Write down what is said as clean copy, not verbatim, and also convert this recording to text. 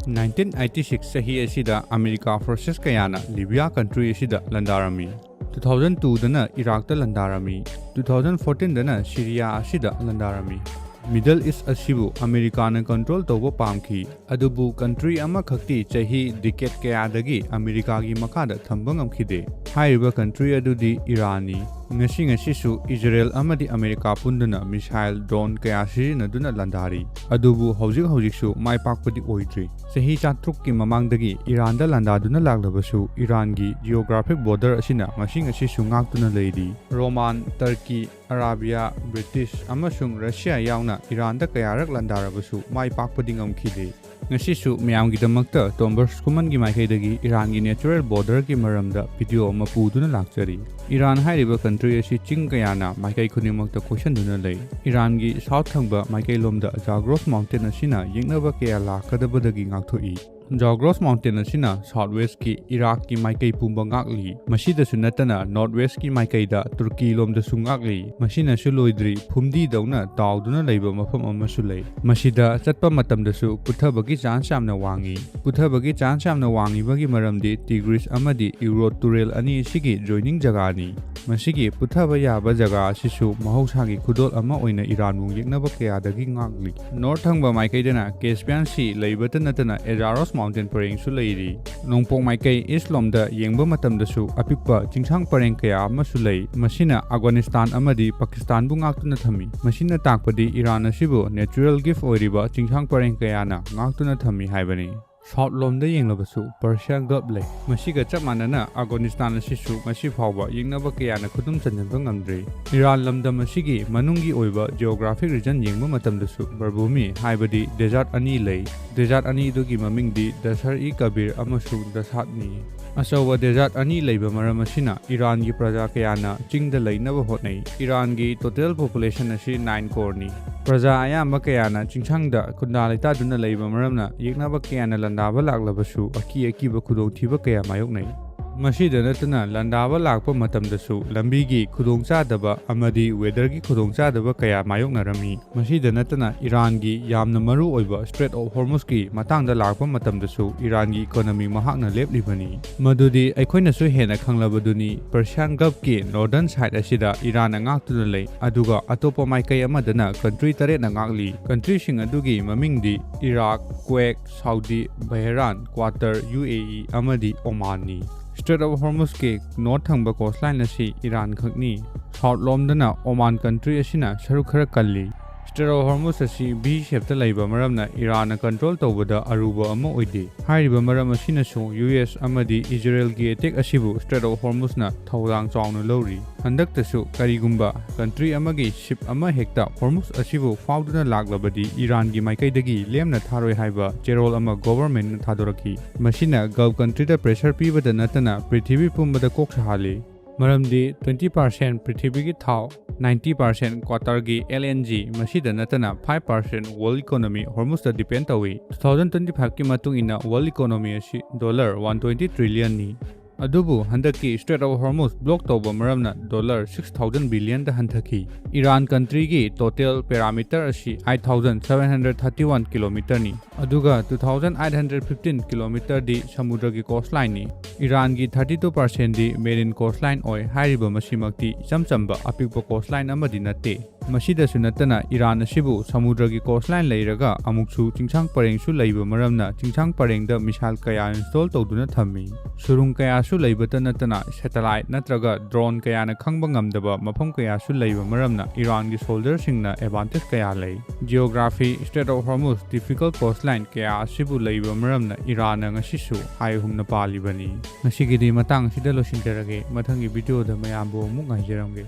1986 sahi asida America forces kayana Libya country asida landarami 2002 dana Iraq ta landarami 2014 dana Syria asida landarami Middle East asibu America na control tawba pamki adubu country ama khakti chahi decade kayadagi America gi makada thamba ngamkhide haiba country adudi Irani ngasi su Isreal amadi America punduna missile drone kaya sirinaduna landari adubu hojik su mai pakpadi oidri sahi chatruk ki mamangdagi Iran da landaduna laglabasu Iran gi geographic border asina ngasi su ngaktuna leidi Roman Turkey Arabia British amasung Russia yauna Iran da kayarak landarabasu mai pakpadi ngamkhide ngasi su miyamgi damakta TomVerse Khuman gi maikaidagi Iran gi natural border ki maramda video mapuduna lakchari Iran hairiba country asi ching kayana maikai khunimakta question duna lei Iran gi south thangba maikai lomda Zagros mountain asina yengnaba kaya lakadabadagi ngakthoi Zagros mountain asina southwest ki Iraq ki maikai pumba ngakli masida sunatana northwest ki maikai da Turkey lomda sungakli masina suloidri phumdi dauna tawduna leiba mafam amasu lei masida chatpa matamda su puthabagi chance yamna wangi puthabagi chance yamna wangi bagi maramdi Tigris amadi Euphrates turel ani sigi joining jaga ni masigi puthaba yaba jaga asisu mahausagi khudol ama oina Iran bu yeknaba kayadagi ngakli north thangba maikai dana Caspian Sea leibata natana Azaros mountain pareng su leiri nongpong maikai Islam da yengba matamda su apikpa chingsang pareng kaya ama su lei masina Afghanistan amadi Pakistan bu ngaktuna thami masina takpadi Iran asibu natural gift oiriba chingsang pareng kaya na ngaktuna thami haibani South lomda yenglabasu Persian Gulf lei masiga chap manana Afghanistan asisu masi phawba yengnaba kayana khudum chanjanba ngamdre Iran lamda masigi manungi oiba geographic region yengba matamdasu barbumi haibadi desert ani lei desert ani dugi mamingdi Dasar-i-Kabir amasung Dasat-ni asawa desert ani leiba maram asina Iran gi praja kayana chingda leinaba hotnai Iran gi total population asi 9 crore ni praja ayamba kayana chingsangda kundalita duna leiba maramna yeknaba kayana landaba laglabasu akiba khudongthiba kaya mayoknai masida natana landaba lakpa matamdasu lambigi khudongchadaba amadi weather gi khudongchadaba kaya mayoknarami masida natana Iran gi yamna maru oiba Strait of Hormuz gi matangda lakpa matamdasu Iran gi economy mahakna leplibani madudi aikhoina su hena khanglabaduni Persian Gulf gi northern side asida Iran ngaktuna lei aduga atopa maikai amadana country tare na ngakli country sing adugi mamingdi Iraq Kuwait Saudi Bahrain Qatar UAE amadi Oman ni Strait of Hormuz ke north thangba coastline asi Iran khakni south lomdana Oman country asina saru khara kalli Strait of Hormuz asi B shape ta laiba maramna Iran na control tawbada aruba ama oide hairiba maram asina su US amadi Israel gi attack asibu Strait of Hormuz na thawdang chawna lori handakta su karigumba country amagi ship ama hekta Hormuz asibu fawduna laglabadi Iran gi maikai dagi lemna tharoi haiba cherol ama government na thadoraki masina Gulf country da pressure pibada natana prithvi pumbada kok sahale maramdi 20% prithvi gi thaw 90% Qatar gi LNG masida natana 5% world economy Hormuz da depend tawi 2025 ki matung ina world economy asi $120 trillion ni adubu handaki Strait of Hormuz block tawba maramna $6,000 billion da hanthaki Iran country gi total parameter asi 8,731 km ni aduga 2,815 km di samudra gi coastline ni Iran gi 32% di marine coastline oi hairiba masimakti chamchamba apikpa coastline amadi natte masida sunatana Iran asibu samudra gi coastline leiraga amuksu chingsang pareng su leiba maramna chingsang pareng da missile kaya install tawduna thammi surung kaya su leibata natana satellite natraga drone kaya na khangba ngamdaba mafam kaya su leiba maramna Iran gi soldier singna advantage kaya lei geography Strait of Hormuz difficult coastline kaya asibu leiba maramna Iran na ngasisu hai humna palibani ngasigidi matang sida losinterage mathangi video da mayambo muk ngaijaramge